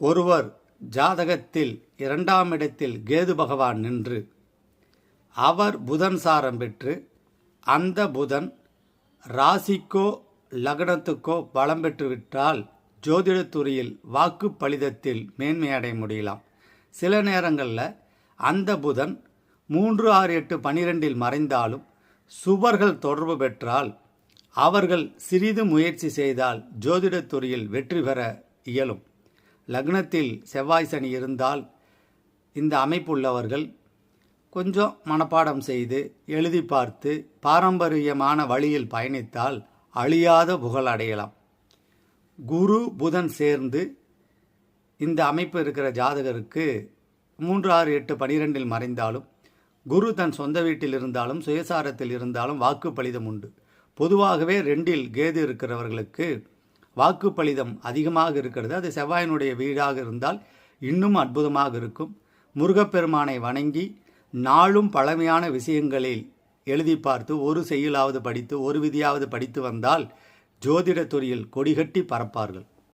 ஒருவர் ஜாதகத்தில் 2ஆம் இடத்தில் கேது பகவான் நின்று அவர் புதன் சாரம் பெற்று அந்த புதன் ராசிக்கோ லக்னத்துக்கோ பலம் பெற்றுவிட்டால் ஜோதிடத்துறையில் வாக்கு பலிதத்தில் மேன்மை அடைய முடியலாம். சில நேரங்களில் அந்த புதன் 3, 6, 8, 12 மறைந்தாலும் சுபர்கள் தொடர்பு பெற்றால் அவர்கள் சிறிது முயற்சி செய்தால் ஜோதிடத்துறையில் வெற்றி பெற இயலும். லக்னத்தில் செவ்வாய் சனி இருந்தால் இந்த அமைப்புள்ளவர்கள் கொஞ்சம் மனப்பாடம் செய்து எழுதி பார்த்து பாரம்பரியமான வழியில் பயணித்தால் அழியாத புகழ் அடையலாம். குரு புதன் சேர்ந்து இந்த அமைப்பு இருக்கிற ஜாதகருக்கு 3, 6, 8, 12 மறைந்தாலும் குரு தன் சொந்த வீட்டில் இருந்தாலும் சுயசாரத்தில் இருந்தாலும் வாக்கு பலிதம் உண்டு. பொதுவாகவே 2இல் கேது இருக்கிறவர்களுக்கு வாக்கு பலிதம் அதிகமாக இருக்கிறது. அது செவ்வாயினுடைய வீடாக இருந்தால் இன்னும் அற்புதமாக இருக்கும். முருகப்பெருமானை வணங்கி நாளும் பழமையான விஷயங்களில் எழுதி பார்த்து ஒரு செய்யுளாவது படித்து ஒரு விதியாவது படித்து வந்தால் ஜோதிடத்துறையில் கொடிகட்டி பறப்பார்கள்.